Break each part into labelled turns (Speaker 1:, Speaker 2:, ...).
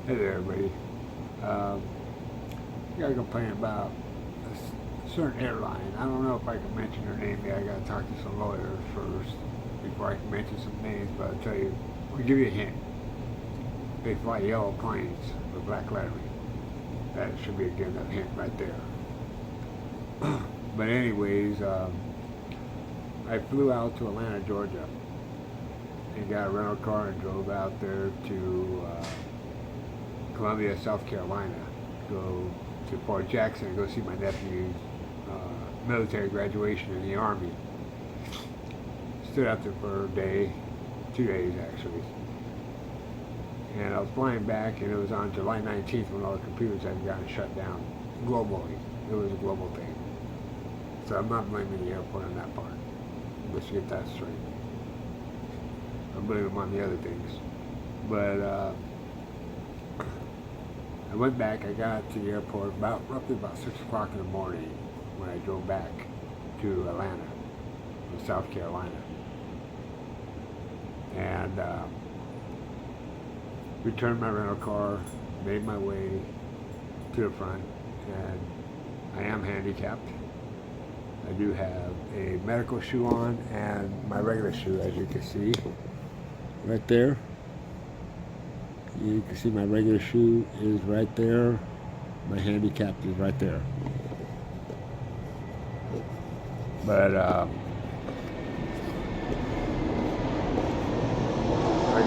Speaker 1: Hey there, everybody. Um, I got to complain about a certain airline. I don't know if I can mention her name yet. I got to talk to some lawyers first before I can mention some names. But I'll tell you, I'll give you a hint. They fly yellow planes with black lettering. That should be a good enough hint right there. But anyways, I flew out to Atlanta, Georgia, and got a rental car and drove out there to Columbia, South Carolina, go to Fort Jackson and go see my nephew's military graduation in the Army. Stood out there for a day, 2 days actually. And I was flying back, and it was on July 19th when all the computers had gotten shut down globally. It was a global thing. So I'm not blaming the airport on that part. Let's get that straight. I'm blaming them on the other things. But I went back. I got to the airport roughly about 6 o'clock in the morning when I drove back to Atlanta, in South Carolina. And returned my rental car, made my way to the front, and I am handicapped. I do have a medical shoe on and my regular shoe, as you can see right there. You can see my regular shoe is right there. My handicap is right there. But I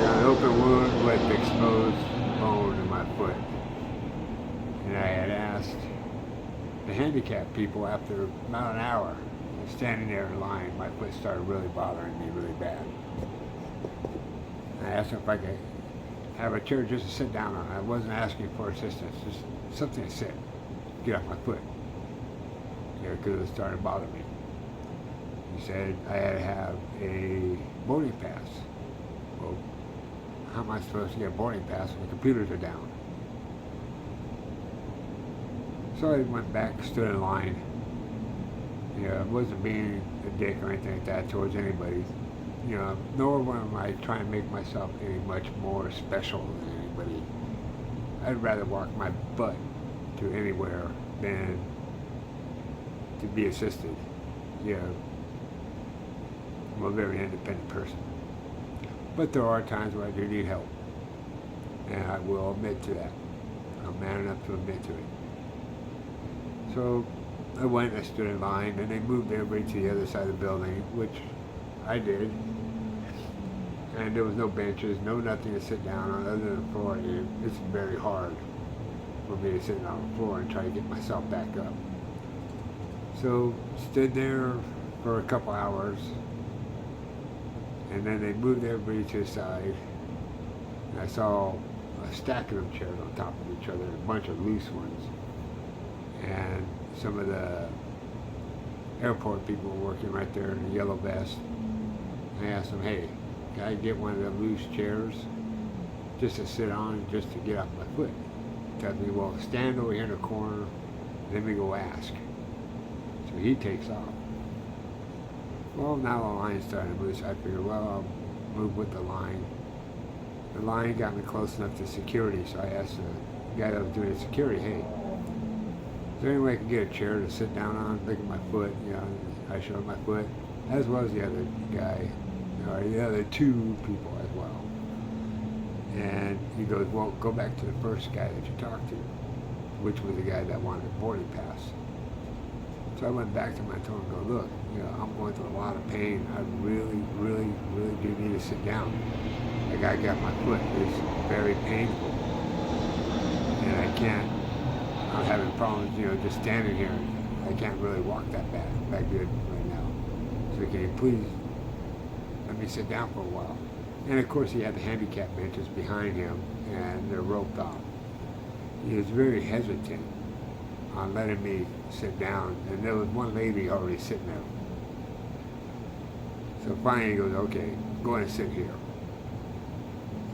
Speaker 1: got an open wound with exposed bone in my foot. And I had asked the handicap people after about an hour of standing there in line, my foot started really bothering me really bad. And I asked them if I could have a chair just to sit down on. I wasn't asking for assistance, just something to sit, get off my foot. Because it was starting to bother me. He said I had to have a boarding pass. Well, how am I supposed to get a boarding pass when the computers are down? So I went back, stood in line. I wasn't being a dick or anything like that towards anybody. Nor am I trying to make myself any much more special than anybody. I'd rather walk my butt to anywhere than to be assisted. I'm a very independent person. But there are times where I do need help. And I will admit to that. I'm man enough to admit to it. So I went and I stood in line, and they moved everybody to the other side of the building, which I did. And there was no benches, nothing to sit down on other than the floor. It's very hard for me to sit on the floor and try to get myself back up. So stood there for a couple hours, and then they moved everybody to the side. And I saw a stack of them chairs on top of each other, a bunch of loose ones. And some of the airport people were working right there in the yellow vest. I asked them, hey, can I get one of the loose chairs just to sit on, just to get off my foot? He tells me, well, stand over here in the corner, let me go ask. So he takes off. Well, now the line's starting to move, so I figured, well, I'll move with the line. The line got me close enough to security, so I asked the guy that was doing the security, hey, is there any way I can get a chair to sit down on? Look at my foot, I showed my foot, as well as the other guy, or the other two people as well. And he goes, well, go back to the first guy that you talked to, which was the guy that wanted a boarding pass. So I went back to him and told him, look, I'm going through a lot of pain. I really, really, really do need to sit down. The guy got my foot. It's very painful. And I can't, I'm having problems, just standing here. I can't really walk that good right now. So can you please let me sit down for a while? And of course he had the handicap benches behind him, and they're roped off. He was very hesitant on letting me sit down, and there was one lady already sitting there. So finally he goes, okay, go ahead and sit here.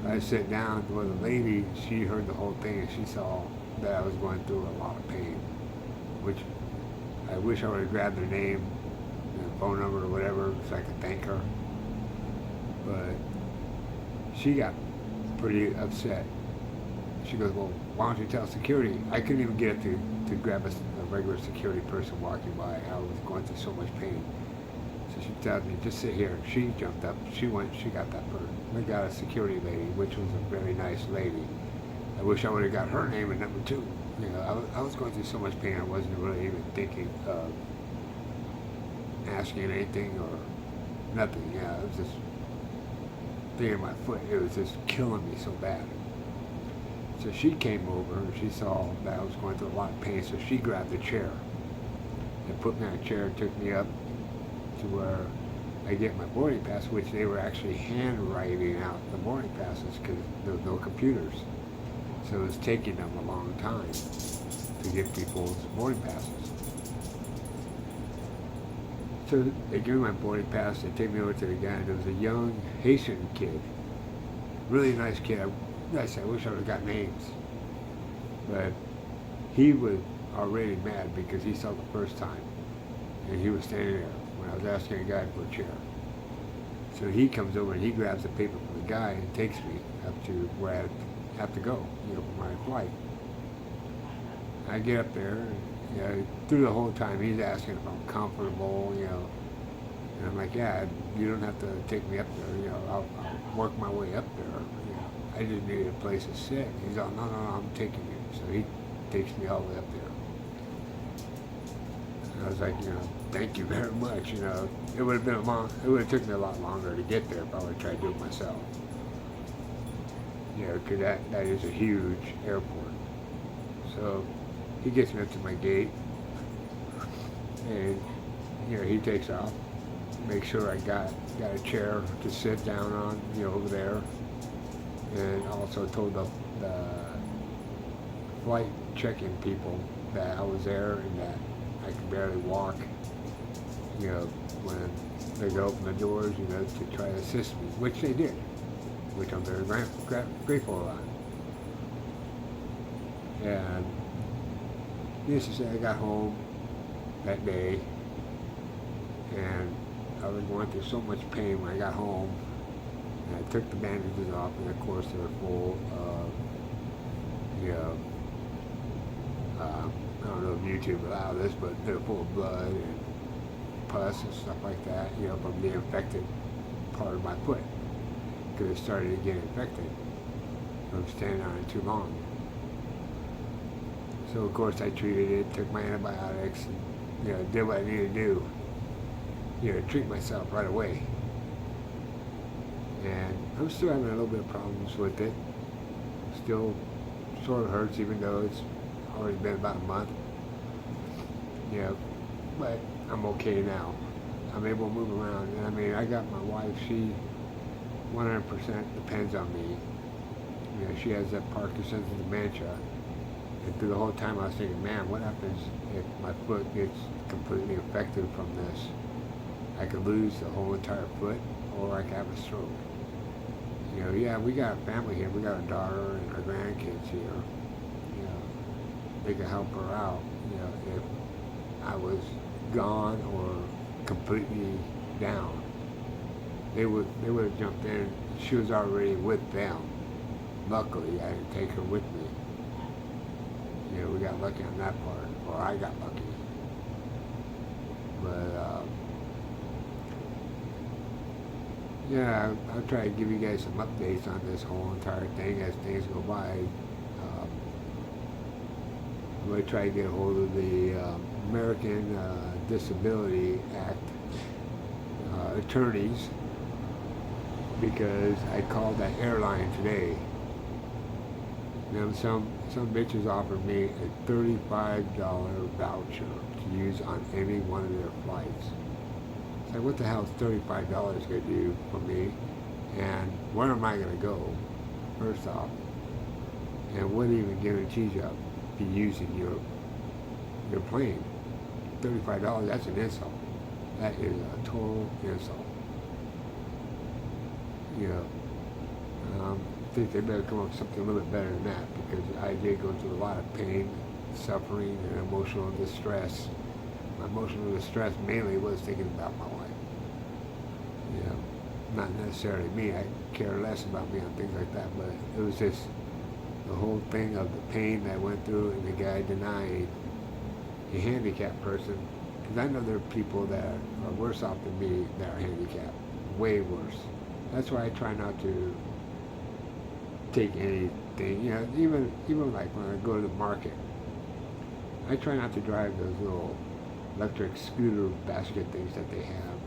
Speaker 1: So I sit down. Well, the lady, she heard the whole thing, and she saw that I was going through a lot of pain, which I wish I would have grabbed her name and phone number or whatever so I could thank her. But she got pretty upset. she goes, well, why don't you tell security? I couldn't even get up to grab a regular security person walking by. I was going through so much pain. So she tells me, just sit here. She jumped up. She went. She got that person. We got a security lady, which was a very nice lady. I wish I would have got her name at number 2. You know, I was going through so much pain. I wasn't really even thinking of asking anything or nothing. Yeah, it was just being in my foot. It was just killing me so bad. So she came over and she saw that I was going through a lot of pain. So she grabbed a chair and put me on a chair and took me up to where I get my boarding pass, which they were actually handwriting out the boarding passes because there was no computers. So it was taking them a long time to get people's boarding passes. So they give me my boarding pass, they take me over to the guy, and there was a young Haitian kid, really nice kid. I wish I would have got names. But he was already mad because he saw the first time, and he was standing there when I was asking a guy for a chair. So he comes over and he grabs the paper from the guy and takes me up to where I have to go, for my flight. I get up there, and, through the whole time he's asking if I'm comfortable, and I'm like, yeah, you don't have to take me up there, I'll work my way up there. I just needed a place to sit. He's all, no, I'm taking you. So he takes me all the way up there. And I was like, thank you very much. It would have took me a lot longer to get there if I would have tried to do it myself. Because that is a huge airport. So he gets me up to my gate, and he takes off, makes sure I got a chair to sit down on, over there, and also told the flight check-in people that I was there and that I could barely walk, when they could open the doors, to try to assist me, which they did, which I'm very grateful about. And needless to say, I got home that day, and I was going through so much pain when I got home, and I took the bandages off, and of course they were full of, I don't know if YouTube allowed this, but they're full of blood and pus and stuff like that, from the infected part of my foot, because it started to get infected from standing on it too long. So of course I treated it, took my antibiotics, and did what I needed to do, to treat myself right away. And I'm still having a little bit of problems with it. Still sort of hurts, even though it's already been about a month. But I'm okay now. I'm able to move around. And I got my wife, she 100% depends on me. She has that Parkinson's and dementia. And through the whole time I was thinking, man, what happens if my foot gets completely infected from this? I could lose the whole entire foot, or I could have a stroke. We got a family here. We got a daughter and our grandkids here. They could help her out, if I was gone or completely down. They would have jumped in. She was already with them. Luckily, I didn't take her with me. We got lucky on that part, or I got lucky. But, I'll try to give you guys some updates on this whole entire thing as things go by. I'm going to try to get a hold of the American Disability Act attorneys, because I called that airline today. Some bitches offered me a $35 voucher to use on any one of their flights. It's like, what the hell is $35 going to do for me? And where am I going to go, first off? And what even guarantees you I'll be using your plane? $35, that's an insult. That is a total insult. I think they better come up with something a little bit better than that, because I did go through a lot of pain, suffering, and emotional distress. My emotional distress mainly was thinking about my wife. Not necessarily me. I care less about me on things like that, but it was just the whole thing of the pain that I went through and the guy denying a handicapped person, because I know there are people that are worse off than me that are handicapped, way worse. That's why I try not to take anything, even like when I go to the market, I try not to drive those little electric scooter basket things that they have,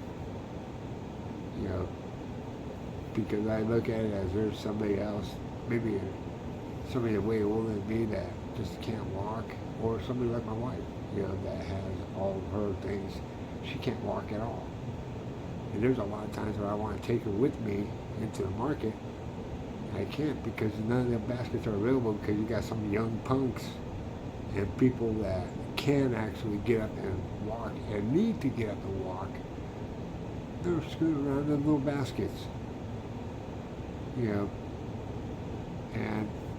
Speaker 1: because I look at it as there's somebody else, maybe somebody way older than me that just can't walk, or somebody like my wife, that has all of her things, she can't walk at all. And there's a lot of times where I want to take her with me into the market, and I can't because none of the baskets are available because you got some young punks and people that can actually get up and walk and need to get up and walk. They're screwing around in little baskets, and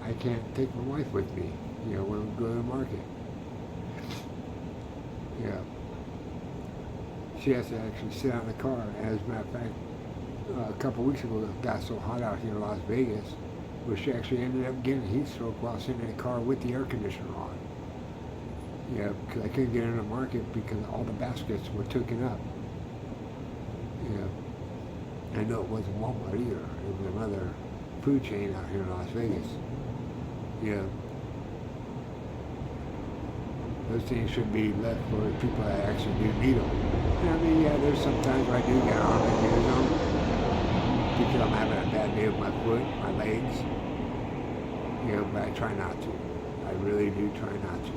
Speaker 1: I can't take my wife with me, when we go to the market. She has to actually sit out in the car. As a matter of fact, a couple of weeks ago, it got so hot out here in Las Vegas, where she actually ended up getting a heat stroke while sitting in the car with the air conditioner on. Because I couldn't get in the market because all the baskets were taken up. I know it wasn't Walmart either. It was another food chain out here in Las Vegas. Those things should be left for the people that actually do need them. There's sometimes where I do get on and use them because I'm having a bad day with my foot, my legs. But I try not to. I really do try not to.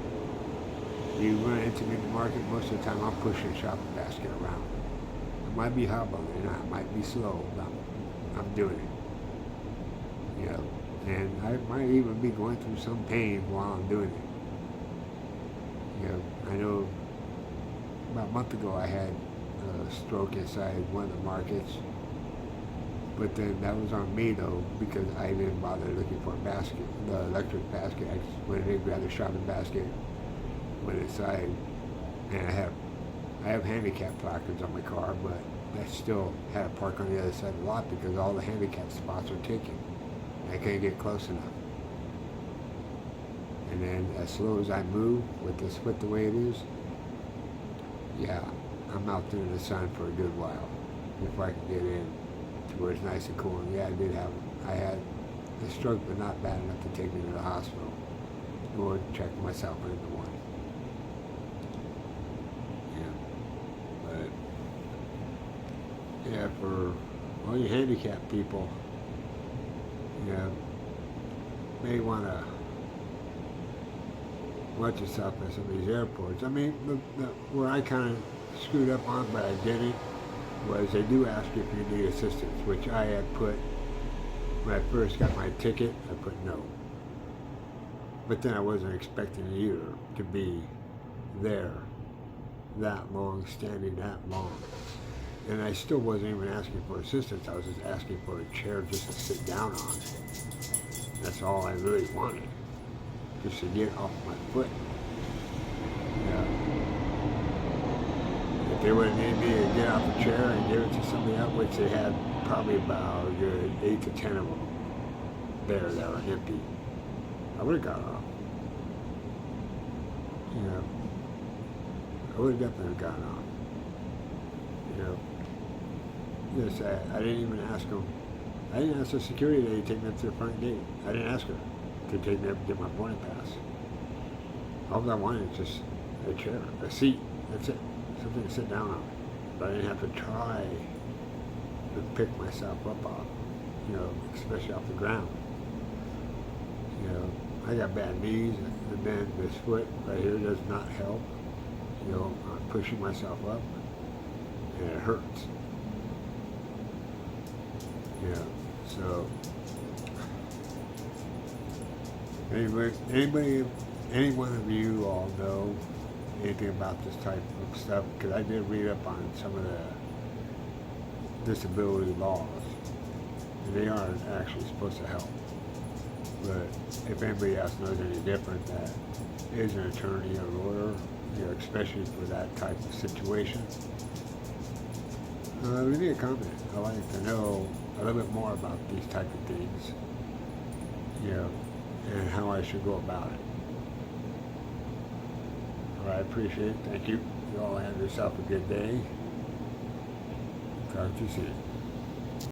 Speaker 1: You run into me in the market, most of the time I'm pushing a shopping basket around. It might be hobbling, it might be slow, but I'm doing it. And I might even be going through some pain while I'm doing it. I know about a month ago I had a stroke inside one of the markets, but then that was on me though, because I didn't bother looking for a basket, the electric basket. I just went in, grabbed a shopping basket, went inside, and I have handicap placards on my car, but I still had to park on the other side of the lot because all the handicap spots are taken. I couldn't get close enough. And then as slow as I move with the split the way it is, I'm out there in the sun for a good while before I can get in to where it's nice and cool. And I had a stroke, but not bad enough to take me to the hospital or check myself into one. But for all you handicapped people, may want to watch yourself at some of these airports. Where I kind of screwed up on, but I didn't, was they do ask you if you need assistance, which I had put, when I first got my ticket, I put no. But then I wasn't expecting it either to be there that long, standing that long. And I still wasn't even asking for assistance. I was just asking for a chair just to sit down on. That's all I really wanted, just to get off my foot. If they would have needed me to get off the chair and give it to somebody else, which they had probably about a good 8 to 10 of them there that were empty, I would have got off. I would have definitely gotten off. Yes, I didn't even ask them. I didn't ask the security lady to take me up to the front gate. I didn't ask her to take me up and get my boarding pass. All I wanted was just a chair, a seat. That's it. Something to sit down on. But I didn't have to try to pick myself up off, especially off the ground. I got bad knees, and then this foot right here does not help. I'm pushing myself up, and it hurts. So any one of you all know anything about this type of stuff? Because I did read up on some of the disability laws, and they are actually supposed to help. But if anybody else knows any different, that is an attorney or lawyer, especially for that type of situation, leave me a comment. I like to know a little bit more about these type of things. and how I should go about it. All right, I appreciate it. Thank you. You all have yourself a good day. Talk to you soon.